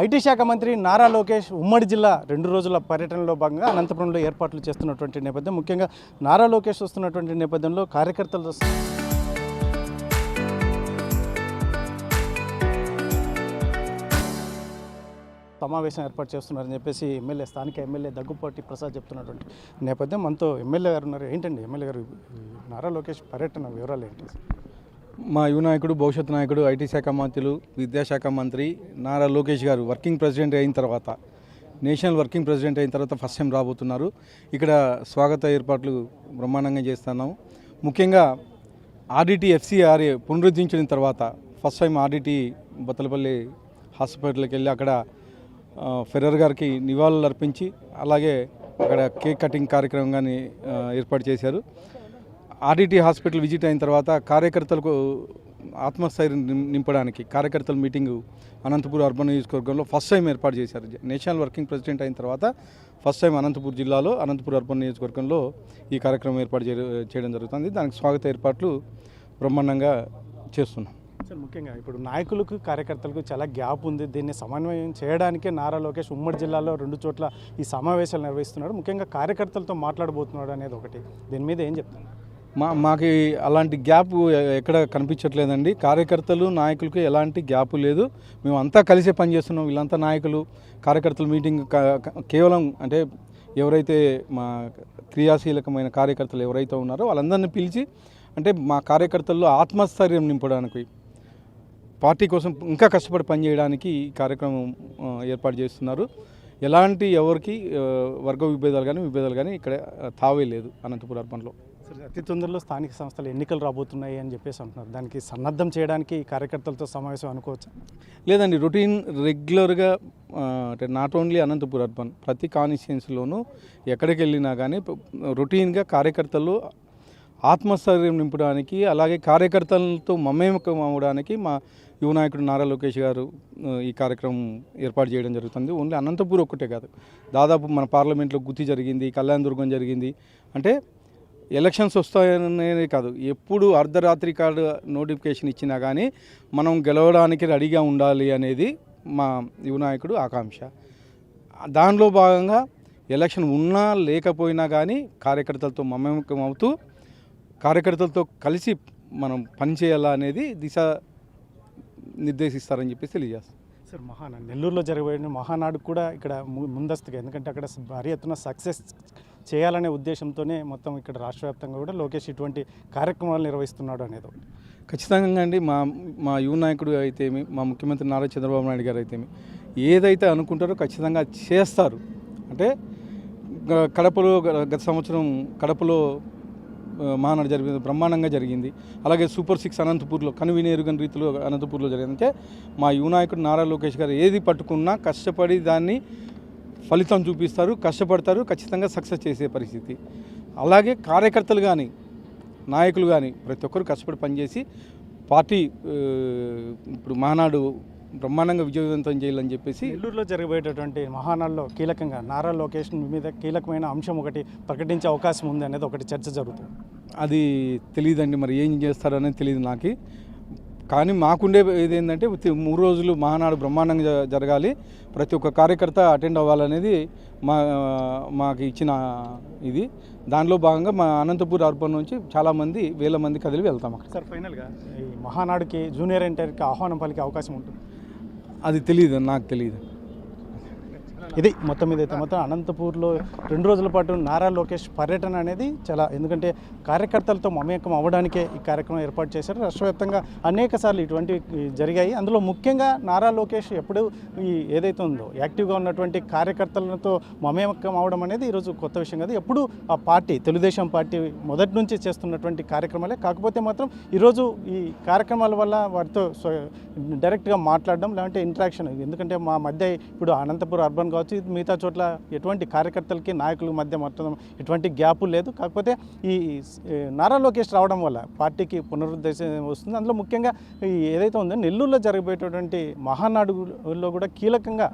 IT శాఖ మంత్రి నారా లోకేష్ ఉమ్మడి జిల్లా 2 రోజుల పర్యటనలో భాగంగా అనంతపురంలో ఏర్పాట్లు చేస్తున్నటువంటి నేపథ్యం, ముఖ్యంగా నారా లోకేష్ వస్తున్నటువంటి నేపథ్యంలో కార్యకర్తలతో సమావేశం ఏర్పాటు చేస్తున్నారని చెప్పేసి స్థానిక ఎమ్మెల్యే దగ్గుపాటి ప్రసాద్ చెప్తున్నటువంటి నేపథ్యం. మనతో ఎమ్మెల్యే గారు ఉన్నారు. ఏంటండి ఎమ్మెల్యే గారు, నారా లోకేష్ పర్యటన వివరాలు ఏంటి? మా యువ నాయకుడు, భవిష్యత్ నాయకుడు, ఐటీ శాఖ మంత్రులు, విద్యాశాఖ మంత్రి నారా లోకేష్ గారు వర్కింగ్ ప్రెసిడెంట్ అయిన తర్వాత, నేషనల్ వర్కింగ్ ప్రెసిడెంట్ అయిన తర్వాత ఫస్ట్ టైం రాబోతున్నారు. ఇక్కడ స్వాగత ఏర్పాట్లు బ్రహ్మాండంగా చేస్తున్నాము. ముఖ్యంగా ఆర్డిటి ఎఫ్సిఆర్ఏ పునరుద్ధరించిన తర్వాత ఫస్ట్ టైం ఆర్డిటి బత్తలపల్లి హాస్పిటల్కి వెళ్ళి అక్కడ ఫెర్రర్ గారికి నివాళులు అర్పించి, అలాగే అక్కడ కేక్ కటింగ్ కార్యక్రమం కానీ ఏర్పాటు చేశారు. ఆర్డిటి హాస్పిటల్ విజిట్ అయిన తర్వాత కార్యకర్తలకు ఆత్మస్థైర్యం నింపడానికి కార్యకర్తల మీటింగు అనంతపూర్ అర్బన్ నియోజకవర్గంలో ఫస్ట్ టైం ఏర్పాటు చేశారు. నేషనల్ వర్కింగ్ ప్రెసిడెంట్ అయిన తర్వాత ఫస్ట్ టైం అనంతపూర్ జిల్లాలో అనంతపూర్ అర్బన్ నియోజకవర్గంలో ఈ కార్యక్రమం ఏర్పాటు చేయడం జరుగుతుంది. దానికి స్వాగత ఏర్పాట్లు బ్రహ్మాండంగా చేస్తున్నాం. సార్, ముఖ్యంగా ఇప్పుడు నాయకులకు కార్యకర్తలకు చాలా గ్యాప్ ఉంది. దీన్ని సమన్వయం చేయడానికే నారా లోకేష్ ఉమ్మడి జిల్లాలో 2 చోట్ల ఈ సమావేశాలు నిర్వహిస్తున్నాడు. ముఖ్యంగా కార్యకర్తలతో మాట్లాడబోతున్నాడు అనేది ఒకటి. దీని మీద ఏం చెప్తున్నారు? మాకు అలాంటి గ్యాప్ ఎక్కడ కనిపించట్లేదండి. కార్యకర్తలు నాయకులకు ఎలాంటి గ్యాప్ లేదు. మేము అంతా కలిసే పనిచేస్తున్నాం. వీళ్ళంతా నాయకులు కార్యకర్తల మీటింగ్ కేవలం అంటే ఎవరైతే మా క్రియాశీలకమైన కార్యకర్తలు ఎవరైతే ఉన్నారో వాళ్ళందరినీ పిలిచి, అంటే మా కార్యకర్తల్లో ఆత్మస్థైర్యం నింపడానికి, పార్టీ కోసం ఇంకా కష్టపడి పనిచేయడానికి ఈ కార్యక్రమం ఏర్పాటు చేస్తున్నారు. ఎలాంటి ఎవరికి వర్గ విభేదాలు కానీ ఇక్కడ తావే లేదు అనంతపురం అర్బన్లో. అతి తొందరలో స్థానిక సంస్థల ఎన్నికలు రాబోతున్నాయి అని చెప్పేసి అంటున్నారు. దానికి సన్నద్ధం చేయడానికి కార్యకర్తలతో సమావేశం అనుకోవచ్చు? లేదండి, రొటీన్ రెగ్యులర్గా అంటే నాట్ ఓన్లీ అనంతపురం అర్బన్, ప్రతి కాన్స్టిట్యుయెన్సీలోనూ ఎక్కడికి వెళ్ళినా కానీ రొటీన్గా కార్యకర్తలు ఆత్మస్థైర్యం నింపడానికి, అలాగే కార్యకర్తలతో మమేకం అవ్వడానికి మా యువ నాయకుడు నారా లోకేష్ గారు ఈ కార్యక్రమం ఏర్పాటు చేయడం జరుగుతుంది. ఓన్లీ అనంతపూర్ ఒక్కటే కాదు, దాదాపు మన పార్లమెంట్లో గుత్తి జరిగింది, కళ్యాణదుర్గం జరిగింది. అంటే ఎలక్షన్స్ వస్తాయనే కాదు, ఎప్పుడు అర్ధరాత్రి కాదు నోటిఫికేషన్ ఇచ్చినా కానీ మనం గెలవడానికి రెడీగా ఉండాలి అనేది మా యువ నాయకుడు ఆకాంక్ష. దానిలో భాగంగా ఎలక్షన్ ఉన్నా లేకపోయినా కానీ కార్యకర్తలతో మమేకం అవుతూ కార్యకర్తలతో కలిసి మనం పనిచేయాలా అనేది దిశ నిర్దేశిస్తారని చెప్పేసి తెలియజేస్తాం. సార్, నెల్లూరులో జరగబోయిన మహానాడు కూడా ఇక్కడ ముందస్తుగా, ఎందుకంటే అక్కడ భారీ ఎత్తున సక్సెస్ చేయాలనే ఉద్దేశంతోనే మొత్తం ఇక్కడ రాష్ట్ర వ్యాప్తంగా కూడా లోకేష్ ఇటువంటి కార్యక్రమాలు నిర్వహిస్తున్నాడు అనేది ఒకటి. ఖచ్చితంగా అండి, మా యువ నాయకుడు అయితేమి, మా ముఖ్యమంత్రి నారా చంద్రబాబు నాయుడు గారు అయితేమి ఏదైతే అనుకుంటారో ఖచ్చితంగా చేస్తారు. అంటే కడపలో గత సంవత్సరం కడపలో మహానాడు జరిగింది, బ్రహ్మాండంగా జరిగింది. అలాగే సూపర్ 6 అనంతపూర్లో కనువిని ఎరుగని రీతిలో అనంతపూర్లో జరిగింది. అంటే మా యువ నాయకుడు నారా లోకేష్ గారు ఏది పట్టుకున్నా కష్టపడి దాన్ని ఫలితం చూపిస్తారు, కష్టపడతారు, ఖచ్చితంగా సక్సెస్ చేసే పరిస్థితి. అలాగే కార్యకర్తలు కానీ నాయకులు కానీ ప్రతి ఒక్కరు కష్టపడి పనిచేసి పార్టీ ఇప్పుడు మహానాడు బ్రహ్మాండంగా విజయవంతం చేయాలని చెప్పేసి నెల్లూరులో జరగబోయేటటువంటి మహానాడులో కీలకంగా నారా లోకేష్ మీద కీలకమైన అంశం ఒకటి ప్రకటించే అవకాశం ఉంది అనేది ఒకటి చర్చ జరుగుతుంది. అది తెలియదండి, మరి ఏం చేస్తారనేది తెలియదు నాకు. కానీ మాకుండే ఏంటంటే 3 రోజులు మహానాడు బ్రహ్మాండంగా జరగాలి, ప్రతి ఒక్క కార్యకర్త అటెండ్ అవ్వాలనేది మాకు ఇచ్చిన ఇది. దానిలో భాగంగా మా అనంతపూర్ అర్బన్ నుంచి చాలామంది, వేల మంది కదిలి వెళ్తాం అక్కడ. సార్, ఫైనల్గా ఈ మహానాడుకి జూనియర్ ఎన్టీఆర్కి ఆహ్వానం పలికే అవకాశం ఉంటుంది? అది తెలియదు, నాకు తెలియదు. ఇది మొత్తం మీద అయితే మొత్తం అనంతపూర్లో 2 రోజుల పాటు నారా లోకేష్ పర్యటన అనేది చాలా, ఎందుకంటే కార్యకర్తలతో మమేకం అవ్వడానికే ఈ కార్యక్రమం ఏర్పాటు చేశారు. రాష్ట్ర వ్యాప్తంగా అనేక సార్లు ఇటువంటివి జరిగాయి. అందులో ముఖ్యంగా నారా లోకేష్ ఎప్పుడు ఈ ఏదైతే ఉందో యాక్టివ్గా ఉన్నటువంటి కార్యకర్తలతో మమేకం అవ్వడం అనేది ఈరోజు కొత్త విషయం కాదు. ఎప్పుడు ఆ పార్టీ, తెలుగుదేశం పార్టీ మొదటి నుంచి చేస్తున్నటువంటి కార్యక్రమాలే. కాకపోతే మాత్రం ఈరోజు ఈ కార్యక్రమాల వల్ల వారితో డైరెక్ట్గా మాట్లాడడం, లేదంటే ఇంటరాక్షన్, ఎందుకంటే మా మధ్య ఇప్పుడు అనంతపురం అర్బన్ కావచ్చు మిగతా చోట్ల ఎటువంటి కార్యకర్తలకి నాయకుల మధ్య మొత్తం ఎటువంటి గ్యాప్ లేదు. కాకపోతే ఈ నారా లోకేష్ రావడం వల్ల పార్టీకి పునరుద్ధరణ వస్తుంది. అందులో ముఖ్యంగా ఈ ఏదైతే ఉందో నెల్లూరులో జరగబోయేటటువంటి మహానాడులో కూడా కీలకంగా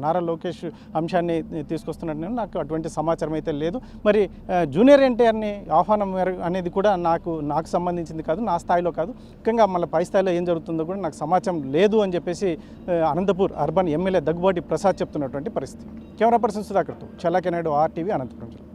నారా లోకేష్ అంశాన్ని తీసుకొస్తున్నట్టు నాకు అటువంటి సమాచారం అయితే లేదు. మరి జూనియర్ ఎన్టీఆర్ని ఆహ్వానం అనేది కూడా నాకు సంబంధించింది కాదు, నా స్థాయిలో కాదు. ముఖ్యంగా మళ్ళీ పై స్థాయిలో ఏం జరుగుతుందో కూడా నాకు సమాచారం లేదు అని చెప్పేసి అనంతపూర్ అర్బన్ ఎమ్మెల్యే దగ్గుబాటి ప్రసాద్ చెప్తున్నటువంటి పరిస్థితి. కెమెరా పర్సన్ సుధాకర్తో చల్లాకెనాయుడు, RTV, అనంతపురం.